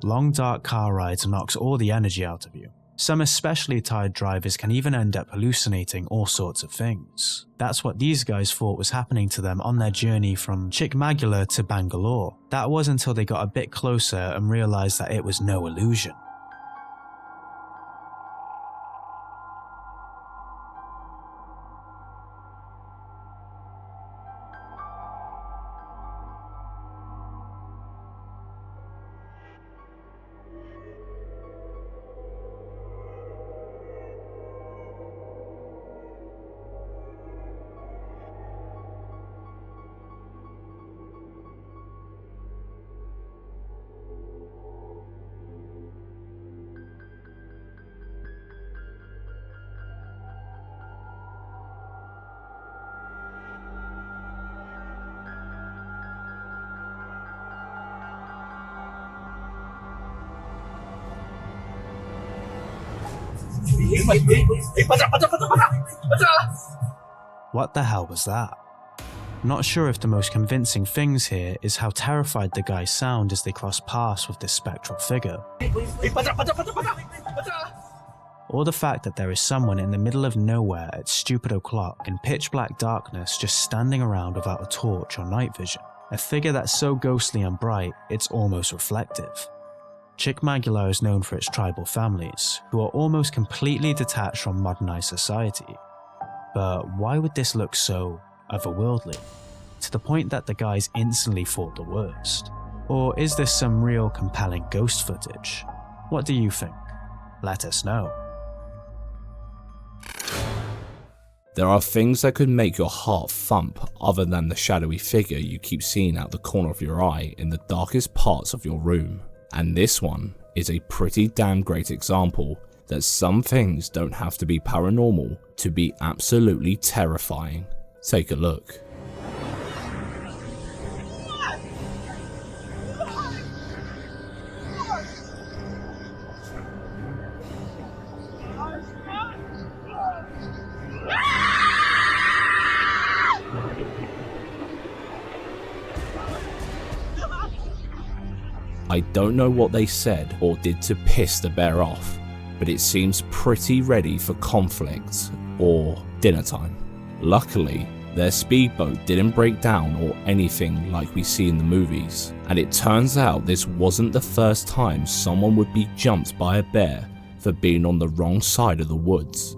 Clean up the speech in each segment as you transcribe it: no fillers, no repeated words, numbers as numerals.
long dark car rides knocks all the energy out of you. Some especially tired drivers can even end up hallucinating all sorts of things. That's what these guys thought was happening to them on their journey from Chikmagalur to Bangalore. That was until they got a bit closer and realized that it was no illusion. What the hell was that? Not sure if the most convincing things here is how terrified the guys sound as they cross paths with this spectral figure, or the fact that there is someone in the middle of nowhere at stupid o'clock in pitch black darkness just standing around without a torch or night vision, a figure that's so ghostly and bright it's almost reflective. Chikmagalur is known for its tribal families, who are almost completely detached from modernized society. But why would this look so otherworldly, to the point that the guys instantly thought the worst? Or is this some real compelling ghost footage? What do you think? Let us know. There are things that could make your heart thump other than the shadowy figure you keep seeing out the corner of your eye in the darkest parts of your room. And this one is a pretty damn great example that some things don't have to be paranormal to be absolutely terrifying. Take a look. I don't know what they said or did to piss the bear off, but it seems pretty ready for conflict or dinner time. Luckily, their speedboat didn't break down or anything like we see in the movies, and it turns out this wasn't the first time someone would be jumped by a bear for being on the wrong side of the woods.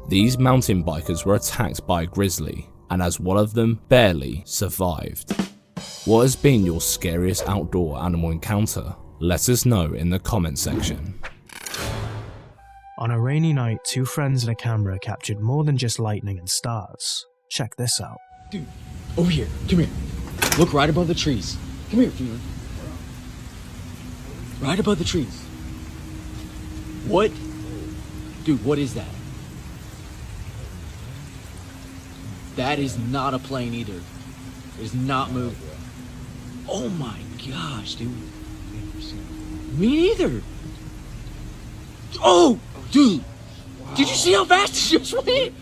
These mountain bikers were attacked by a grizzly, and as one of them barely survived. What has been your scariest outdoor animal encounter? Let us know in the comment section. On a rainy night, two friends and a camera captured more than just lightning and stars. Check this out. Dude, over here, come here. Look right above the trees. Come here, Fever. Right above the trees. What? Dude, what is that? That is not a plane either. It is not moving. Oh my gosh, dude. Me neither. Oh, dude. Did you see how fast it just went? There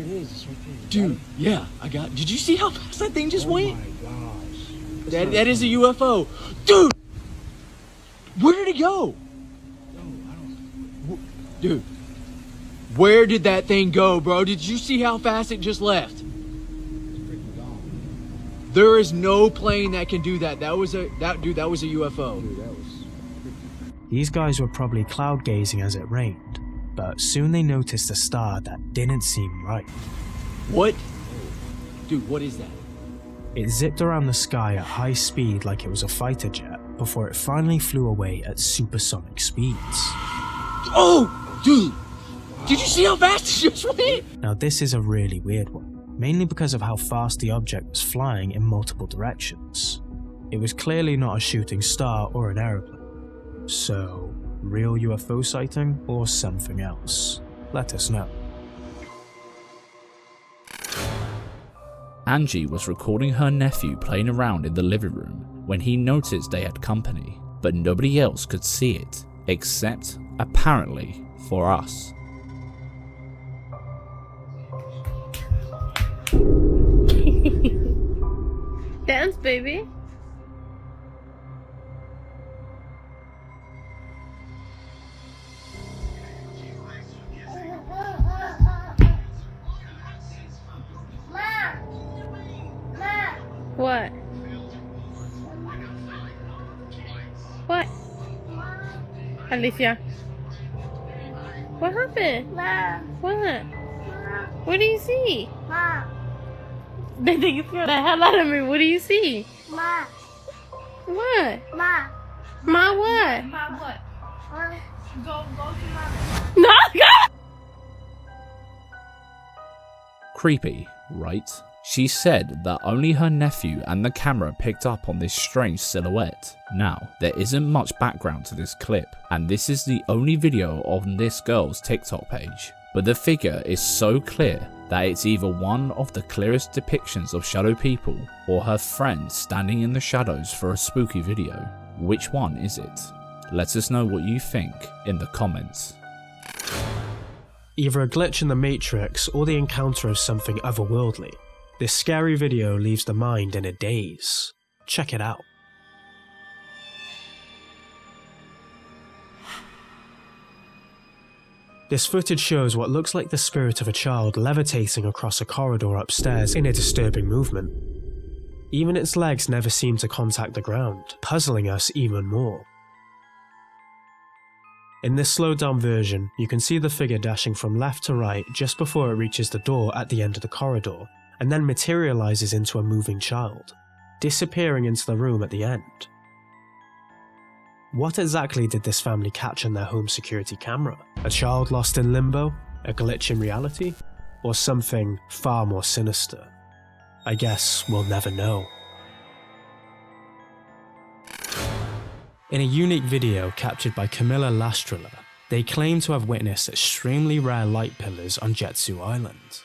it is. It's right there. Dude, yeah, I got. Did you see how fast that thing just went? Oh my gosh. That is a UFO. Dude! Where did it go? Dude. Where did that thing go, bro? Did you see how fast it just left? There is no plane that can do that. That was a UFO. Dude, that was... These guys were probably cloud gazing as it rained, but soon they noticed a star that didn't seem right. What? Dude, what is that? It zipped around the sky at high speed like it was a fighter jet before it finally flew away at supersonic speeds. Oh, dude! Did you see how fast it just went? Now this is a really weird one, mainly because of how fast the object was flying in multiple directions. It was clearly not a shooting star or an aeroplane. So, real UFO sighting or something else? Let us know. Angie was recording her nephew playing around in the living room when he noticed they had company, but nobody else could see it. except apparently for us. Dance, baby. What? What? Alicia. What happened? What? What do you see? They think you scared the hell out of me. What do you see? What? Ma what? Ma what? Go to Mama. No, go! Creepy, right? She said that only her nephew and the camera picked up on this strange silhouette. Now, there isn't much background to this clip, and this is the only video on this girl's TikTok page. But the figure is so clear that it's either one of the clearest depictions of shadow people or her friend standing in the shadows for a spooky video. Which one is it? Let us know what you think in the comments. Either a glitch in the Matrix or the encounter of something otherworldly. This scary video leaves the mind in a daze. Check it out. This footage shows what looks like the spirit of a child levitating across a corridor upstairs in a disturbing movement. Even its legs never seem to contact the ground, puzzling us even more. In this slowed down version, you can see the figure dashing from left to right just before it reaches the door at the end of the corridor, and then materializes into a moving child, disappearing into the room at the end. What exactly did this family catch on their home security camera? A child lost in limbo? A glitch in reality? Or something far more sinister? I guess we'll never know. In a unique video captured by Camilla Lastrella, they claim to have witnessed extremely rare light pillars on Jetsu Island.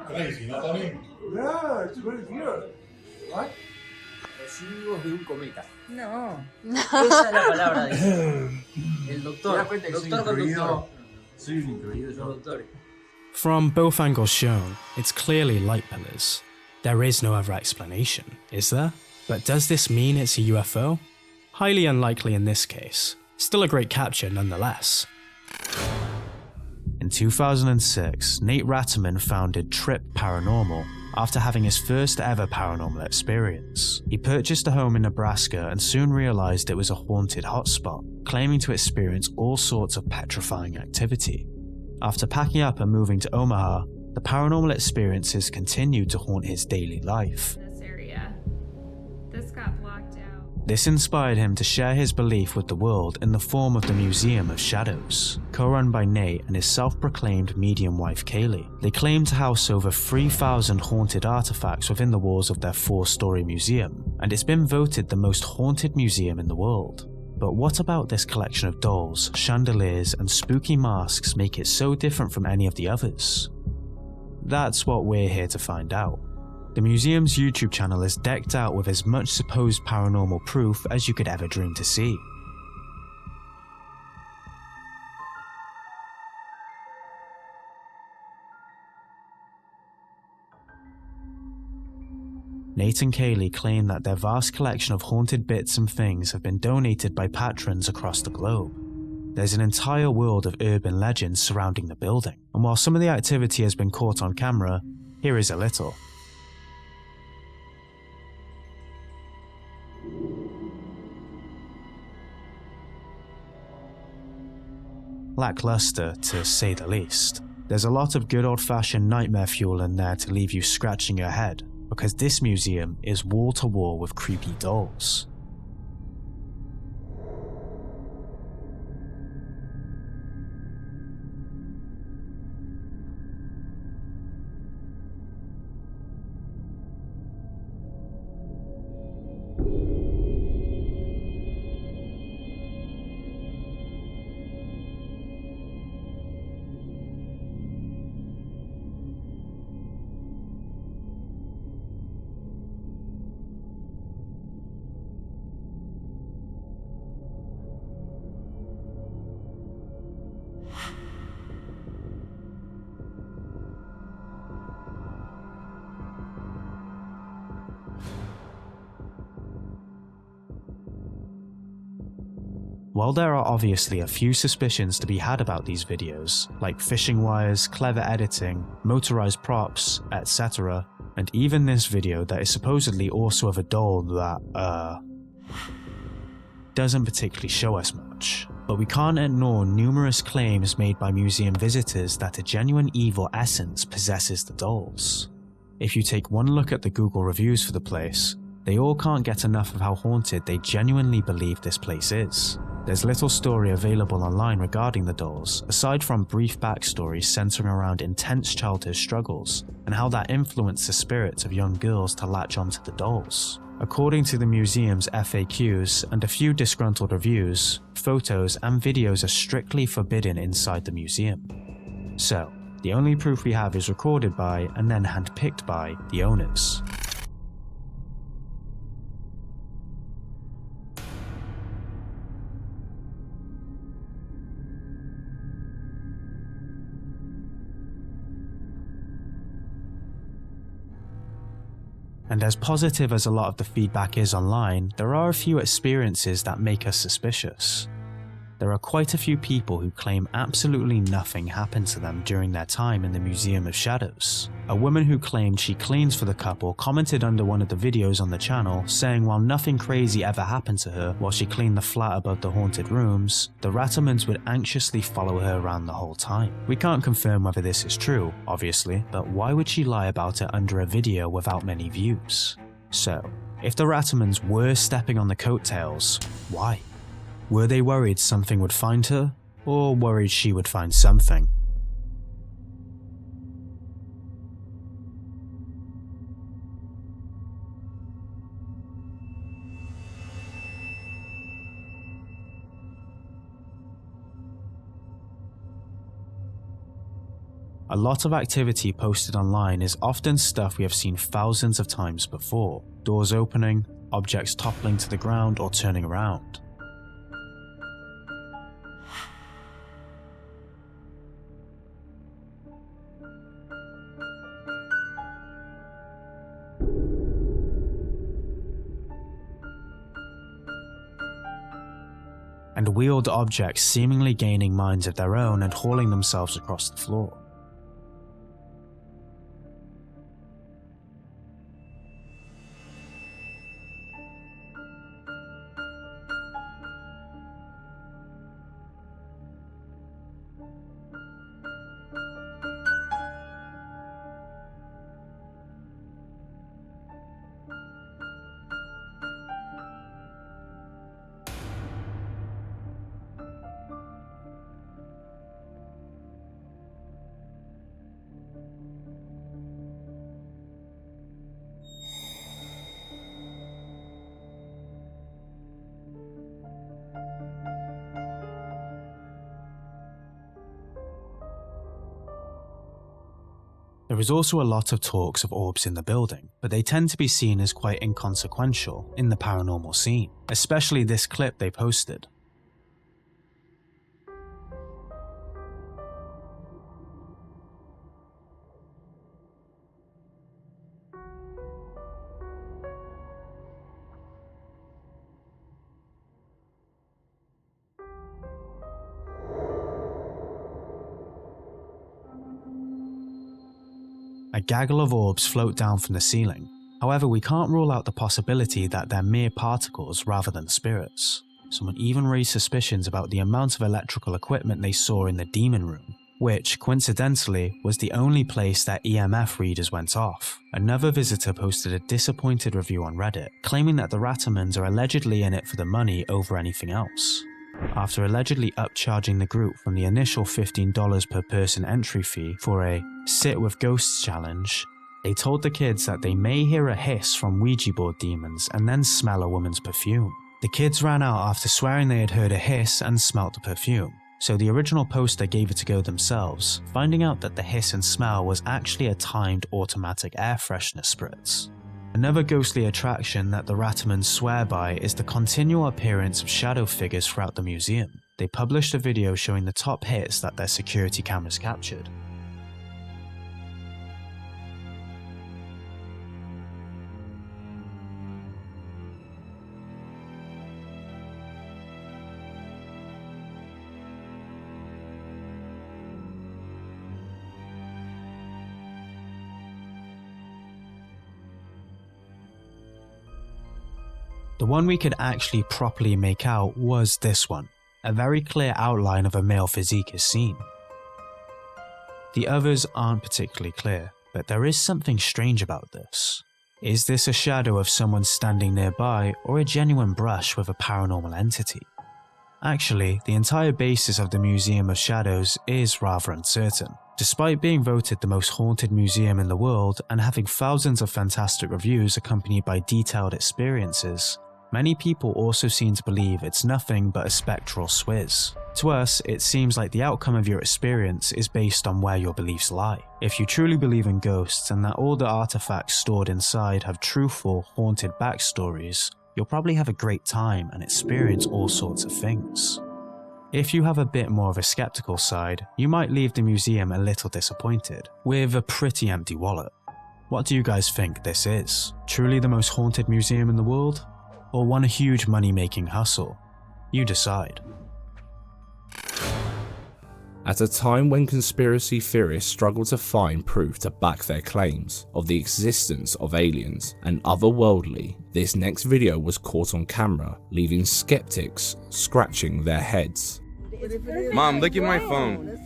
Crazy, ¿no? También. Yeah, it's very weird. What? Residuos de un cometa. No. Esa es la palabra de el doctor. ¿Te das cuenta que soy incluido? Soy un incluido yo. Doctor. From both angles shown, it's clearly light pillars. There is no other explanation, is there? But does this mean it's a UFO? Highly unlikely in this case. Still a great capture nonetheless. In 2006, Nate Ratterman founded Trip Paranormal after having his first ever paranormal experience. He purchased a home in Nebraska and soon realized it was a haunted hotspot, claiming to experience all sorts of petrifying activity. After packing up and moving to Omaha, the paranormal experiences continued to haunt his daily life. This area. This got blocked out. This inspired him to share his belief with the world in the form of the Museum of Shadows, co-run by Nate and his self-proclaimed medium wife Kaylee. They claim to house over 3,000 haunted artifacts within the walls of their 4-story museum, and it's been voted the most haunted museum in the world. But what about this collection of dolls, chandeliers, and spooky masks make it so different from any of the others? That's what we're here to find out. The museum's YouTube channel is decked out with as much supposed paranormal proof as you could ever dream to see. Nate and Kaylee claim that their vast collection of haunted bits and things have been donated by patrons across the globe. There's an entire world of urban legends surrounding the building, and while some of the activity has been caught on camera, here is a little. Lackluster, to say the least. There's a lot of good old-fashioned nightmare fuel in there to leave you scratching your head, because this museum is wall-to-wall with creepy dolls. While there are obviously a few suspicions to be had about these videos, like fishing wires, clever editing, motorized props, etc., and even this video that is supposedly also of a doll that, doesn't particularly show us much. But we can't ignore numerous claims made by museum visitors that a genuine evil essence possesses the dolls. If you take one look at the Google reviews for the place, they all can't get enough of how haunted they genuinely believe this place is. There's little story available online regarding the dolls, aside from brief backstories centering around intense childhood struggles and how that influenced the spirits of young girls to latch onto the dolls. According to the museum's FAQs and a few disgruntled reviews, photos and videos are strictly forbidden inside the museum. So, the only proof we have is recorded by and then handpicked by the owners. And as positive as a lot of the feedback is online, there are a few experiences that make us suspicious. There are quite a few people who claim absolutely nothing happened to them during their time in the Museum of Shadows. A woman who claimed she cleans for the couple commented under one of the videos on the channel, saying while nothing crazy ever happened to her while she cleaned the flat above the haunted rooms, the Rattermans would anxiously follow her around the whole time. We can't confirm whether this is true, obviously, but why would she lie about it under a video without many views? So, if the Rattermans were stepping on the coattails, why? Were they worried something would find her, or worried she would find something? A lot of activity posted online is often stuff we have seen thousands of times before. Doors opening, objects toppling to the ground or turning around. And wheeled objects seemingly gaining minds of their own and hauling themselves across the floor. There is also a lot of talks of orbs in the building, but they tend to be seen as quite inconsequential in the paranormal scene, especially this clip they posted. A gaggle of orbs float down from the ceiling. However, we can't rule out the possibility that they're mere particles rather than spirits. Someone even raised suspicions about the amount of electrical equipment they saw in the demon room, which, coincidentally, was the only place that EMF readers went off. Another visitor posted a disappointed review on Reddit, claiming that the Rattermans are allegedly in it for the money over anything else. After allegedly upcharging the group from the initial $15 per person entry fee for a Sit with Ghosts challenge, they told the kids that they may hear a hiss from Ouija board demons and then smell a woman's perfume. The kids ran out after swearing they had heard a hiss and smelt the perfume, so the original poster gave it a go themselves, finding out that the hiss and smell was actually a timed automatic air freshener spritz. Another ghostly attraction that the Rattermans swear by is the continual appearance of shadow figures throughout the museum. They published a video showing the top hits that their security cameras captured. The one we could actually properly make out was this one. A very clear outline of a male physique is seen. The others aren't particularly clear, but there is something strange about this. Is this a shadow of someone standing nearby or a genuine brush with a paranormal entity? Actually, the entire basis of the Museum of Shadows is rather uncertain. Despite being voted the most haunted museum in the world and having thousands of fantastic reviews accompanied by detailed experiences, many people also seem to believe it's nothing but a spectral swizz. To us, it seems like the outcome of your experience is based on where your beliefs lie. If you truly believe in ghosts and that all the artifacts stored inside have truthful, haunted backstories, you'll probably have a great time and experience all sorts of things. If you have a bit more of a skeptical side, you might leave the museum a little disappointed, with a pretty empty wallet. What do you guys think this is? Truly the most haunted museum in the world? Or one huge money-making hustle? You decide. At a time when conspiracy theorists struggle to find proof to back their claims of the existence of aliens and otherworldly, this next video was caught on camera, leaving skeptics scratching their heads. Mom, look at my phone.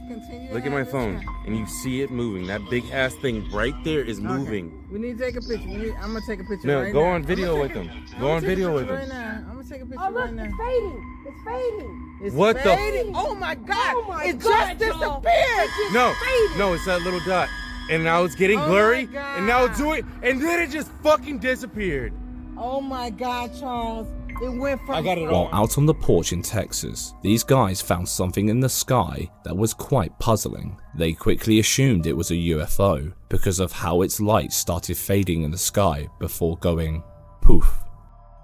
Look at my phone, and you see it moving. That big ass thing right there is moving. We need to take a picture. I'm gonna take a picture. No, right go now. on video with them. Go on video with Right them. now. I'm gonna take a picture Oh, look, right now. it's fading. It's fading. It's What the- fading. Oh my God! Oh my it God, just y'all. disappeared. No, fading. no, it's that little dot. And now it's getting Oh my blurry, God. and now it's doing, and then it just fucking disappeared. Oh my God, Charles! It went from. I got it While on. out on the porch in Texas, these guys found something in the sky that was quite puzzling. They quickly assumed it was a UFO because of how its light started fading in the sky before going poof.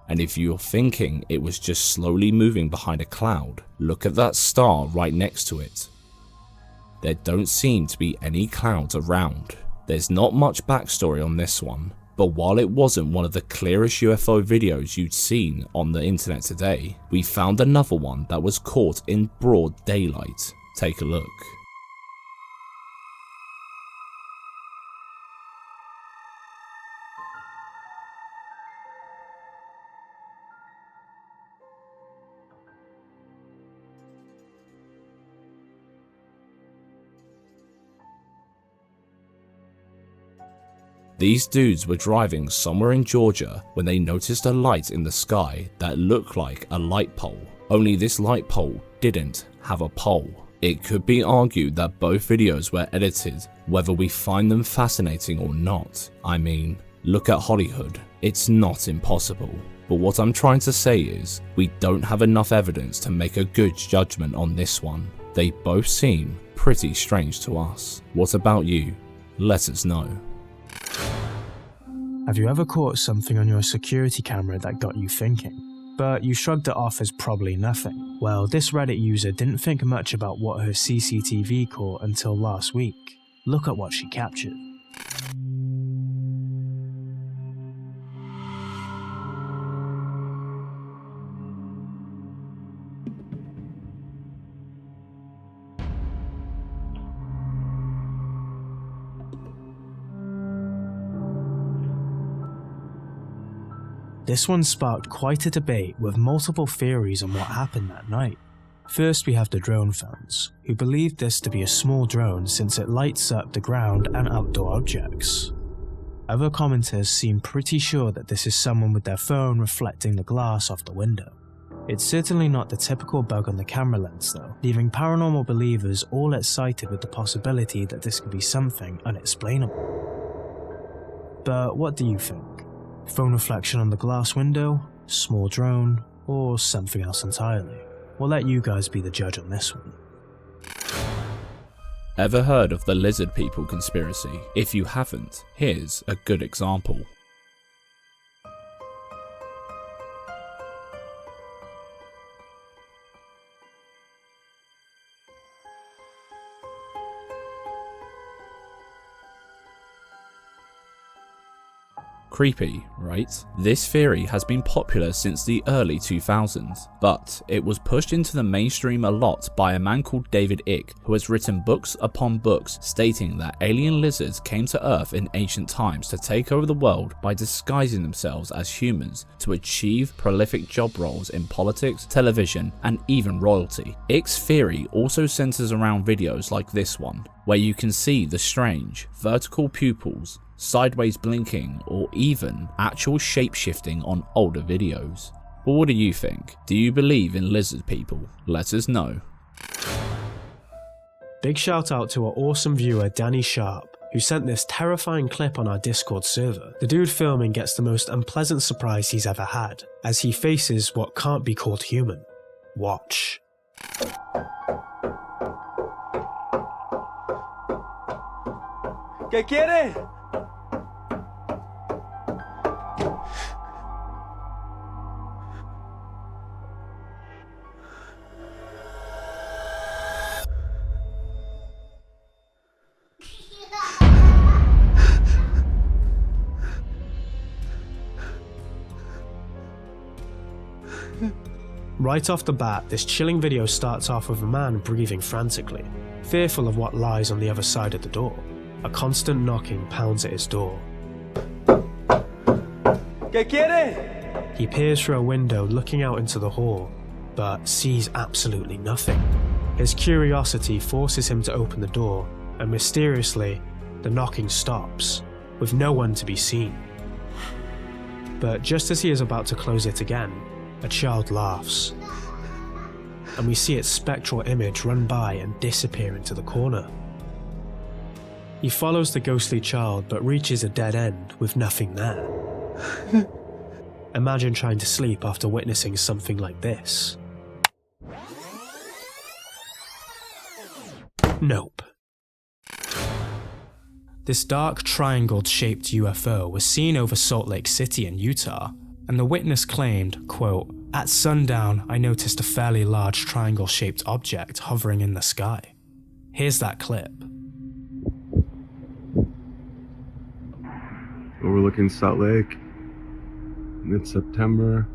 And if you're thinking it was just slowly moving behind a cloud, look at that star right next to it. There don't seem to be any clouds around. There's not much backstory on this one, but while it wasn't one of the clearest UFO videos you'd seen on the internet today, we found another one that was caught in broad daylight. Take a look. These dudes were driving somewhere in Georgia when they noticed a light in the sky that looked like a light pole. Only this light pole didn't have a pole. It could be argued that both videos were edited, whether we find them fascinating or not. I mean, look at Hollywood. It's not impossible. But what I'm trying to say is, we don't have enough evidence to make a good judgment on this one. They both seem pretty strange to us. What about you? Let us know. Have you ever caught something on your security camera that got you thinking, but you shrugged it off as probably nothing? Well, this Reddit user didn't think much about what her CCTV caught until last week. Look at what she captured. This one sparked quite a debate with multiple theories on what happened that night. First we have the drone fans, who believed this to be a small drone since it lights up the ground and outdoor objects. Other commenters seem pretty sure that this is someone with their phone reflecting the glass off the window. It's certainly not the typical bug on the camera lens though, leaving paranormal believers all excited with the possibility that this could be something unexplainable. But what do you think? Phone reflection on the glass window, small drone, or something else entirely? We'll let you guys be the judge on this one. Ever heard of the lizard people conspiracy? If you haven't, here's a good example. Creepy, right? This theory has been popular since the early 2000s, but it was pushed into the mainstream a lot by a man called David Icke, who has written books upon books stating that alien lizards came to Earth in ancient times to take over the world by disguising themselves as humans to achieve prolific job roles in politics, television, and even royalty. Icke's theory also centers around videos like this one, where you can see the strange, vertical pupils, sideways blinking, or even actual shape-shifting on older videos. But what do you think? Do you believe in lizard people? Let us know. Big shout out to our awesome viewer Danny Sharp, who sent this terrifying clip on our Discord server. The dude filming gets the most unpleasant surprise he's ever had, as he faces what can't be called human. Watch. ¿Qué quiere? Right off the bat, this chilling video starts off with a man breathing frantically, fearful of what lies on the other side of the door. A constant knocking pounds at his door. ¿Qué quiere? He peers through a window looking out into the hall, but sees absolutely nothing. His curiosity forces him to open the door, and mysteriously, the knocking stops, with no one to be seen. But just as he is about to close it again, a child laughs, and we see its spectral image run by and disappear into the corner. He follows the ghostly child but reaches a dead end with nothing there. Imagine trying to sleep after witnessing something like this. Nope. This dark triangle-shaped UFO was seen over Salt Lake City in Utah, and the witness claimed, quote, "At sundown, I noticed a fairly large triangle-shaped object hovering in the sky." Here's that clip. Overlooking Salt Lake, mid-September.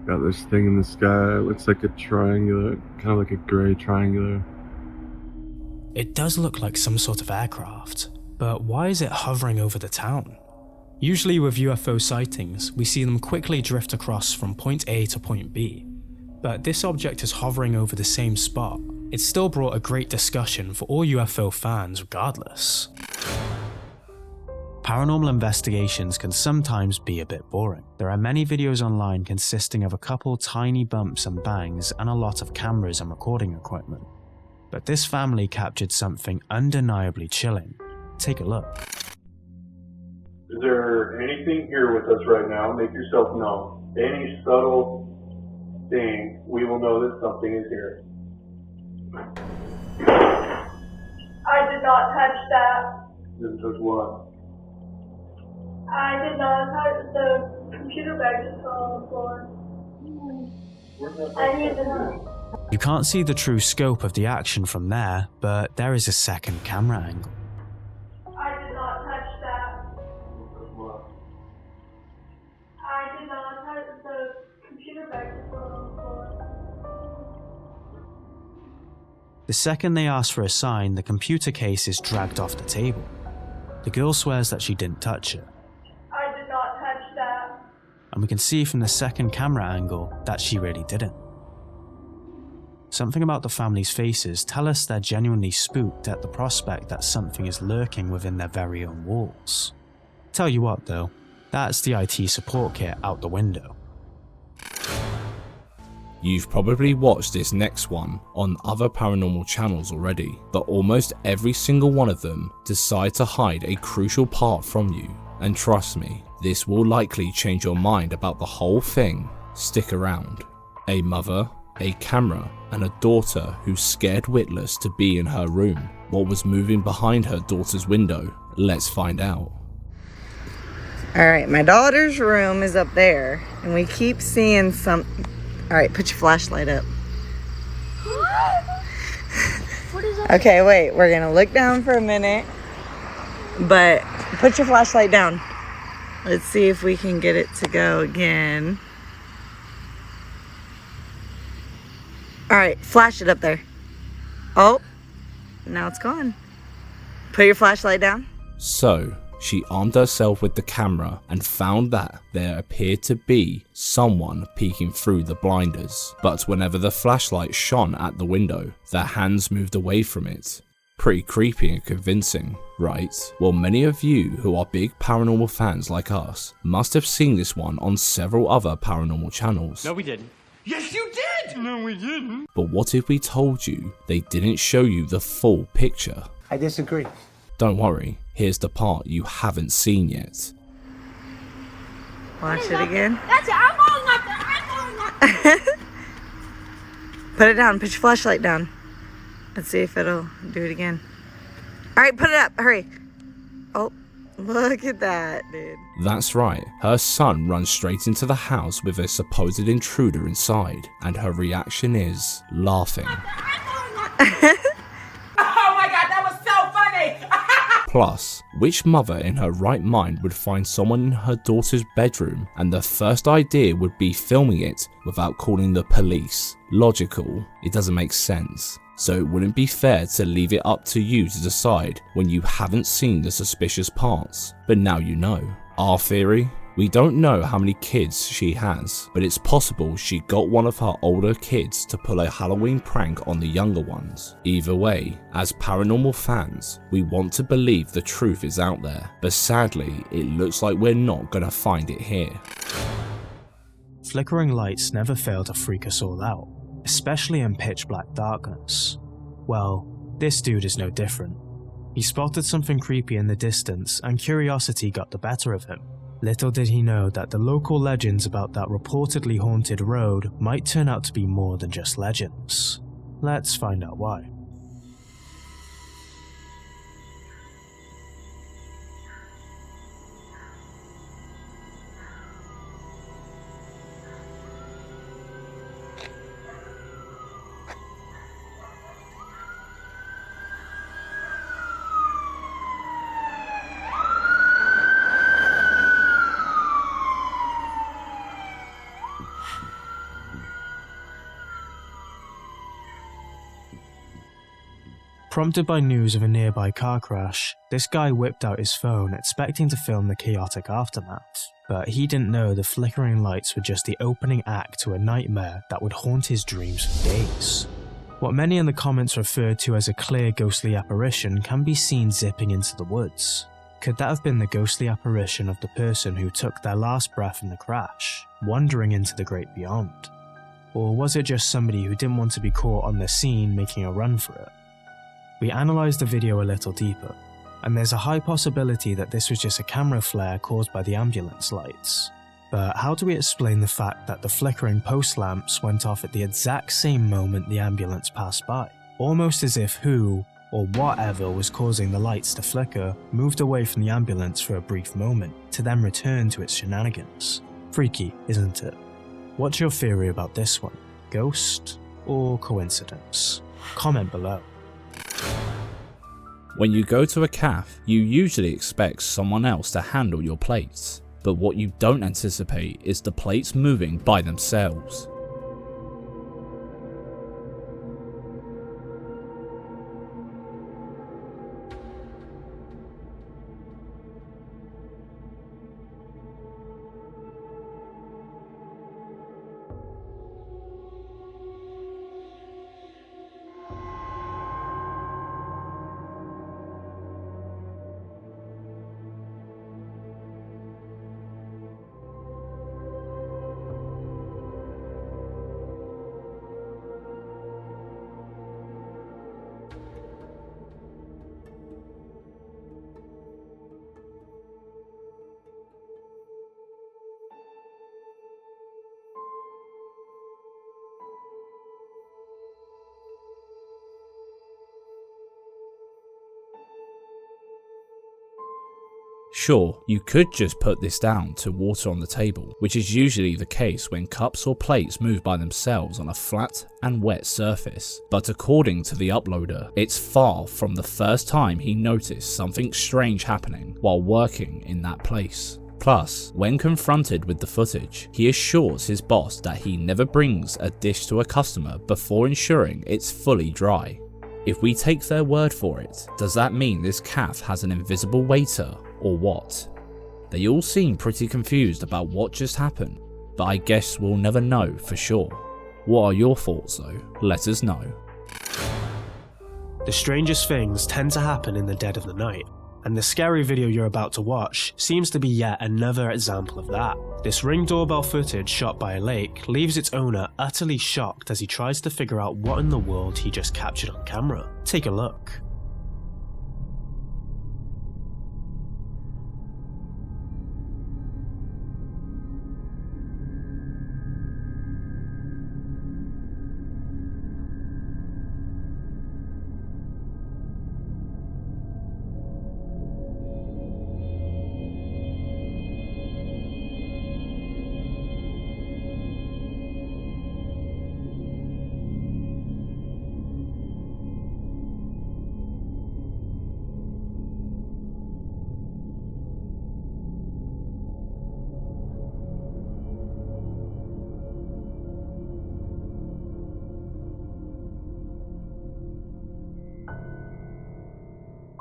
Got this thing in the sky, it looks like a triangular, kind of like a gray triangular. It does look like some sort of aircraft, but why is it hovering over the town? Usually with UFO sightings, we see them quickly drift across from point A to point B, but this object is hovering over the same spot. It still brought a great discussion for all UFO fans regardless. Paranormal investigations can sometimes be a bit boring. There are many videos online consisting of a couple tiny bumps and bangs and a lot of cameras and recording equipment. But this family captured something undeniably chilling. Take a look. Is there anything here with us right now? Make yourself known. Any subtle thing, we will know that something is here. I did not touch that. Didn't touch what? I did not touch the computer bag just fell on the floor. I did not. You can't see the true scope of the action from there, but there is a second camera angle. I did not touch that. I did not touch the computer bag just fell on the floor. The second they ask for a sign, the computer case is dragged off the table. The girl swears that she didn't touch it. I did not touch that. And we can see from the second camera angle that she really didn't. Something about the family's faces tell us they're genuinely spooked at the prospect that something is lurking within their very own walls. Tell you what though, that's the IT support kit out the window. You've probably watched this next one on other paranormal channels already, but almost every single one of them decide to hide a crucial part from you. And trust me, this will likely change your mind about the whole thing. Stick around. A mother, a camera, and a daughter who's scared witless to be in her room. What was moving behind her daughter's window? Let's find out. Alright, my daughter's room is up there, and we keep seeing some... Alright, put your flashlight up. What is that? Okay, wait, we're gonna look down for a minute. But put your flashlight down. Let's see if we can get it to go again. All right, flash it up there. Oh, now it's gone. Put your flashlight down. So, she armed herself with the camera and found that there appeared to be someone peeking through the blinders. But whenever the flashlight shone at the window, their hands moved away from it. Pretty creepy and convincing, right? Well, many of you who are big paranormal fans like us must have seen this one on several other paranormal channels. No, we didn't. Yes, you did! No, we didn't. But what if we told you they didn't show you the full picture? I disagree. Don't worry, here's the part you haven't seen yet. Watch it again. That's it. I'm going up there. I'm going up there. Put it down. Put your flashlight down. Let's see if it'll do it again. All right, put it up. Hurry. Oh, look at that, dude. That's right, her son runs straight into the house with a supposed intruder inside, and her reaction is laughing. Oh my God, that was so funny. Plus, which mother in her right mind would find someone in her daughter's bedroom and the first idea would be filming it without calling the police? Logical, it doesn't make sense. So it wouldn't be fair to leave it up to you to decide when you haven't seen the suspicious parts. But now you know. Our theory? We don't know how many kids she has, but it's possible she got one of her older kids to pull a Halloween prank on the younger ones. Either way, as paranormal fans, we want to believe the truth is out there, but sadly, it looks like we're not gonna find it here. Flickering lights never fail to freak us all out, especially in pitch black darkness. Well, this dude is no different. He spotted something creepy in the distance and curiosity got the better of him. Little did he know that the local legends about that reportedly haunted road might turn out to be more than just legends. Let's find out why. Prompted by news of a nearby car crash, this guy whipped out his phone expecting to film the chaotic aftermath. But he didn't know the flickering lights were just the opening act to a nightmare that would haunt his dreams for days. What many in the comments referred to as a clear ghostly apparition can be seen zipping into the woods. Could that have been the ghostly apparition of the person who took their last breath in the crash, wandering into the great beyond? Or was it just somebody who didn't want to be caught on the scene making a run for it? We analysed the video a little deeper, and there's a high possibility that this was just a camera flare caused by the ambulance lights. But how do we explain the fact that the flickering post lamps went off at the exact same moment the ambulance passed by? Almost as if who, or whatever was causing the lights to flicker, moved away from the ambulance for a brief moment, to then return to its shenanigans. Freaky, isn't it? What's your theory about this one? Ghost or coincidence? Comment below. When you go to a cafe, you usually expect someone else to handle your plates, but what you don't anticipate is the plates moving by themselves. Sure, you could just put this down to water on the table, which is usually the case when cups or plates move by themselves on a flat and wet surface, but according to the uploader, it's far from the first time he noticed something strange happening while working in that place. Plus, when confronted with the footage, he assures his boss that he never brings a dish to a customer before ensuring it's fully dry. If we take their word for it, does that mean this calf has an invisible waiter, or what? They all seem pretty confused about what just happened, but I guess we'll never know for sure. What are your thoughts though? Let us know. The strangest things tend to happen in the dead of the night, and the scary video you're about to watch seems to be yet another example of that. This Ring doorbell footage shot by a lake leaves its owner utterly shocked as he tries to figure out what in the world he just captured on camera. Take a look.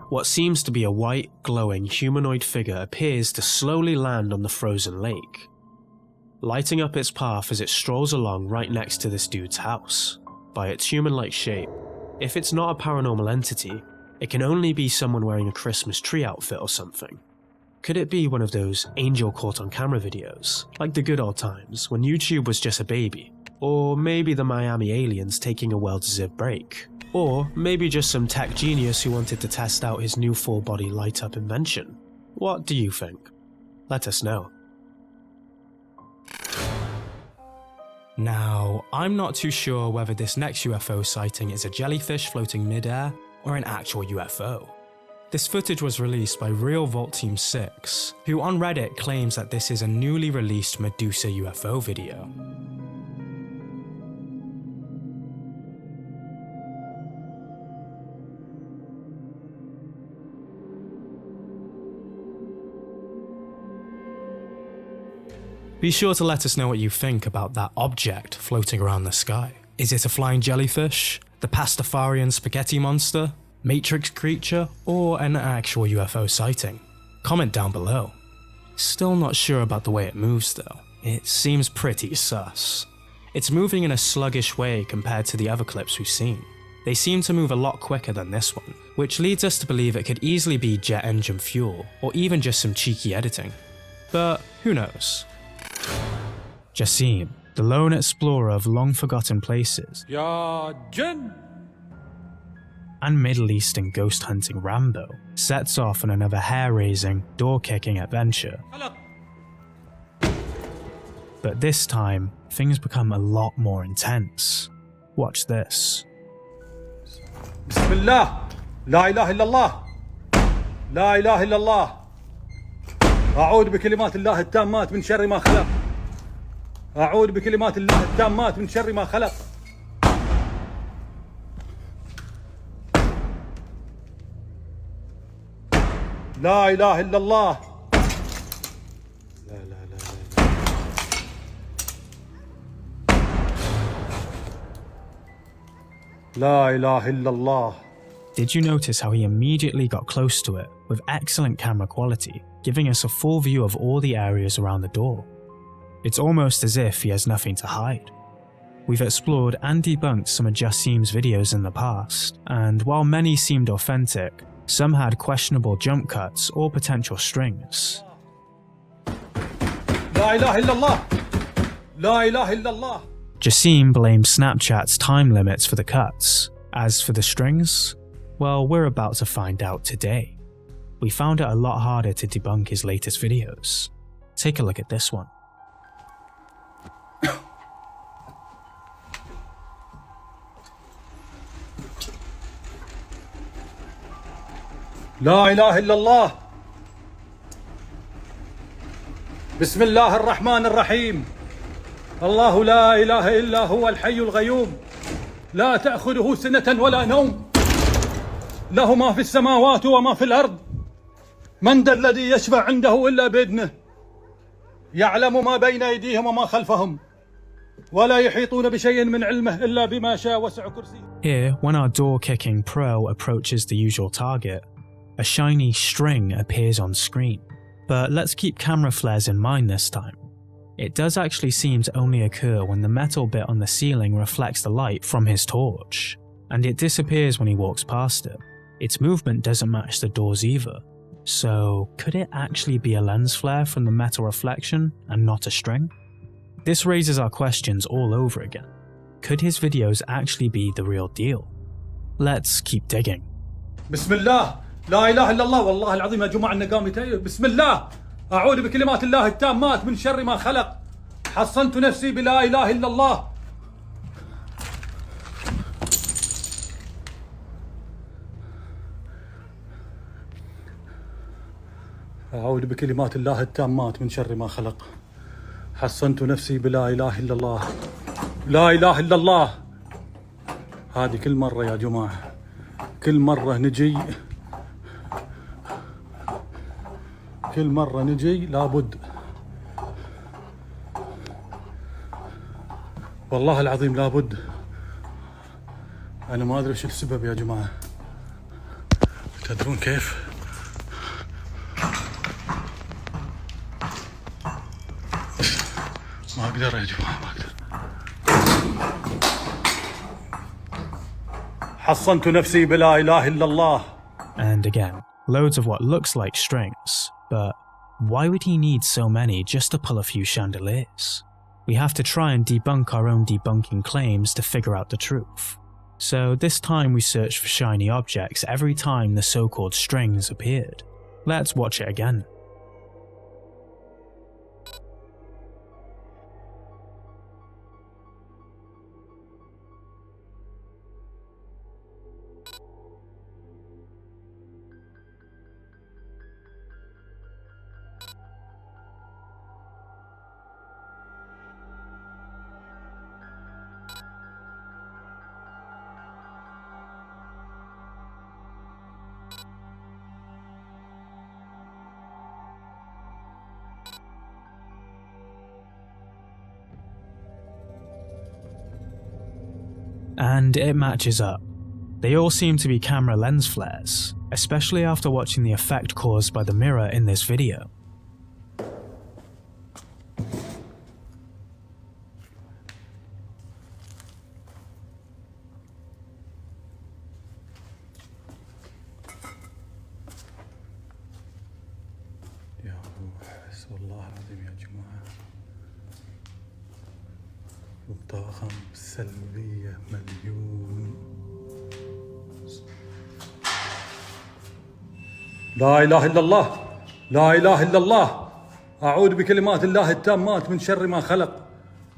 What seems to be a white, glowing humanoid figure appears to slowly land on the frozen lake, lighting up its path as it strolls along right next to this dude's house. By its human-like shape, if it's not a paranormal entity, it can only be someone wearing a Christmas tree outfit or something. Could it be one of those angel caught on camera videos, like the good old times when YouTube was just a baby? Or maybe the Miami aliens taking a well-deserved break? Or maybe just some tech genius who wanted to test out his new full-body light-up invention? What do you think? Let us know. Now, I'm not too sure whether this next UFO sighting is a jellyfish floating mid-air or an actual UFO. This footage was released by Real Vault Team 6, who on Reddit claims that this is a newly released Medusa UFO video. Be sure to let us know what you think about that object floating around the sky. Is it a flying jellyfish, the Pastafarian spaghetti monster, Matrix creature, or an actual UFO sighting? Comment down below. Still not sure about the way it moves though. It seems pretty sus. It's moving in a sluggish way compared to the other clips we've seen. They seem to move a lot quicker than this one, which leads us to believe it could easily be jet engine fuel, or even just some cheeky editing. But who knows? Jassim, the lone explorer of long-forgotten places, and Middle Eastern ghost-hunting Rambo, sets off on another hair-raising, door-kicking adventure. But this time, things become a lot more intense. Watch this. Bismillah, la ilaha illallah, la ilaha illallah. أعوذ بكلمات الله التامات من شر ما خلق. أعوذ بكلمات الله التامات من شر ما خلق. لا إله إلا الله. لا لا لا لا. لا إله إلا الله. Did you notice how he immediately got close to it with excellent camera quality, giving us a full view of all the areas around the door? It's almost as if he has nothing to hide. We've explored and debunked some of Jassim's videos in the past, and while many seemed authentic, some had questionable jump cuts or potential strings. لا إله إلا الله. لا إله إلا الله. Jassim blamed Snapchat's time limits for the cuts. As for the strings, well, we're about to find out today. We found it a lot harder to debunk his latest videos. Take a look at this one. لا إله إلا الله. بسم الله الرحمن الرحيم. الله لا إله إلا هو الحي القيوم لا تأخذه سنة ولا نوم له ما في السماوات وما في الأرض من ذا الذي يشفع عنده إلا بإذنه يعلم ما بين أيديهم وما خلفهم ولا يحيطون بشيء من علمه إلا بما شاء وسع كرسيه. Here, when our door-kicking pro approaches the usual target, a shiny string appears on screen. But let's keep camera flares in mind this time. It does actually seem to only occur when the metal bit on the ceiling reflects the light from his torch, and it disappears when he walks past it. Its movement doesn't match the doors either. So, could it actually be a lens flare from the metal reflection and not a string? This raises our questions all over again. Could his videos actually be the real deal? Let's keep digging. بسم الله لا إله إلا الله. والله العظيم يا جماعة إنه قام يتأيب. بسم الله أعوذ بكلمات الله التامات من شر ما خلق. حصنت نفسي بلا إله إلا الله. أعوذ بكلمات الله التامات من شر ما خلق. حصنت نفسي بلا إله إلا الله. لا إله إلا الله. هذه كل مرة يا جماعة كل مرة نجي لابد. والله العظيم لابد. أنا ما أدري وش السبب يا جماعة. تدرون كيف؟ ما أقدر يا جماعة ما أقدر. حصنت نفسي بلا إله إلا الله. And again, loads of what looks like strings, but why would he need so many just to pull a few chandeliers? We have to try and debunk our own debunking claims to figure out the truth. So this time we searched for shiny objects every time the so-called strings appeared. Let's watch it again. And it matches up. They all seem to be camera lens flares, especially after watching the effect caused by the mirror in this video. الطاقم السلبية مليون. لا إله إلا الله لا إله إلا الله. أعوذ بكلمات الله التامات من شر ما خلق.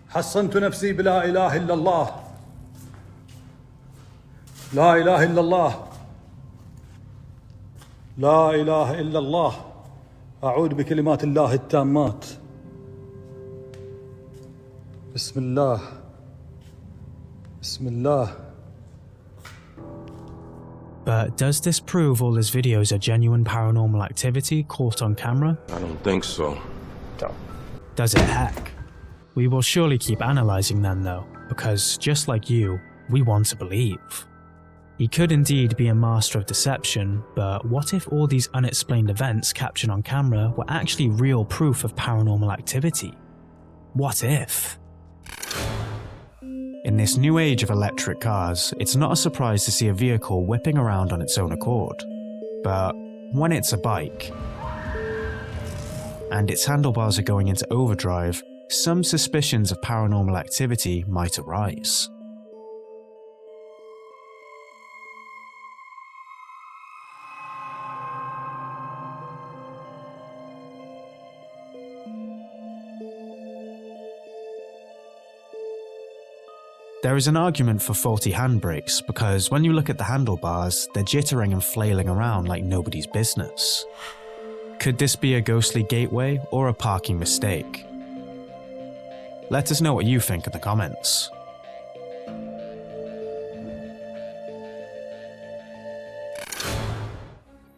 حصنت نفسي بلا إله إلا الله. لا إله إلا الله لا إله إلا الله. أعوذ بكلمات الله التامات. بسم الله بسم الله. But does this prove all his videos are genuine paranormal activity caught on camera? I don't think so. Does it hack? We will surely keep analysing them though, because just like you, we want to believe. He could indeed be a master of deception, but what if all these unexplained events captured on camera were actually real proof of paranormal activity? What if? In this new age of electric cars, it's not a surprise to see a vehicle whipping around on its own accord. But when it's a bike, and its handlebars are going into overdrive, some suspicions of paranormal activity might arise. There is an argument for faulty handbrakes because when you look at the handlebars, they're jittering and flailing around like nobody's business. Could this be a ghostly gateway or a parking mistake? Let us know what you think in the comments.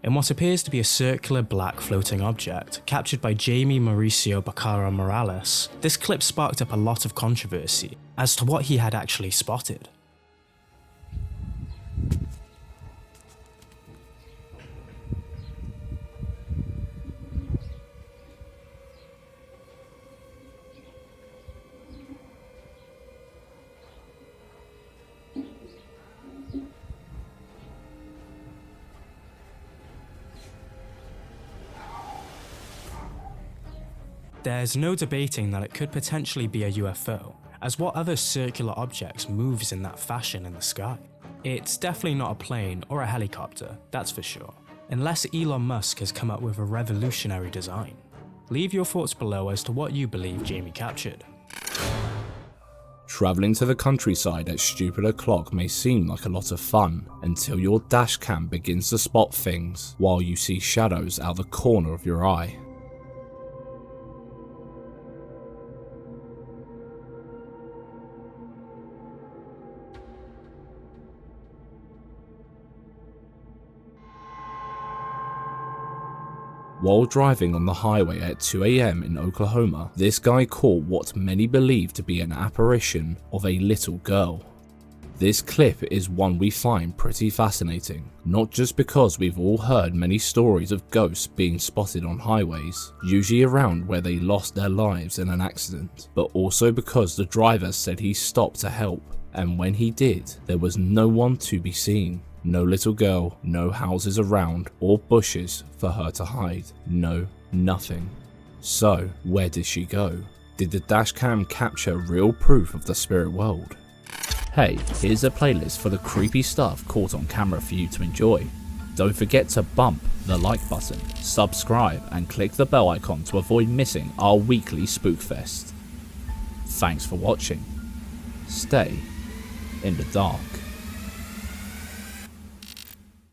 In what appears to be a circular black floating object, captured by Jamie Mauricio Bacara Morales, this clip sparked up a lot of controversy as to what he had actually spotted. There's no debating that it could potentially be a UFO, as what other circular objects moves in that fashion in the sky? It's definitely not a plane or a helicopter, that's for sure, unless Elon Musk has come up with a revolutionary design. Leave your thoughts below as to what you believe Jamie captured. Travelling to the countryside at stupid o'clock may seem like a lot of fun, until your dash cam begins to spot things while you see shadows out the corner of your eye. While driving on the highway at 2 AM in Oklahoma, this guy caught what many believe to be an apparition of a little girl. This clip is one we find pretty fascinating, not just because we've all heard many stories of ghosts being spotted on highways, usually around where they lost their lives in an accident, but also because the driver said he stopped to help, and when he did, there was no one to be seen. No little girl, no houses around, or bushes for her to hide. No, nothing. So, where did she go? Did the dashcam capture real proof of the spirit world? Hey, here's a playlist for the creepy stuff caught on camera for you to enjoy. Don't forget to bump the like button, subscribe, and click the bell icon to avoid missing our weekly SPOOKFEST. Thanks for watching. Stay in the dark.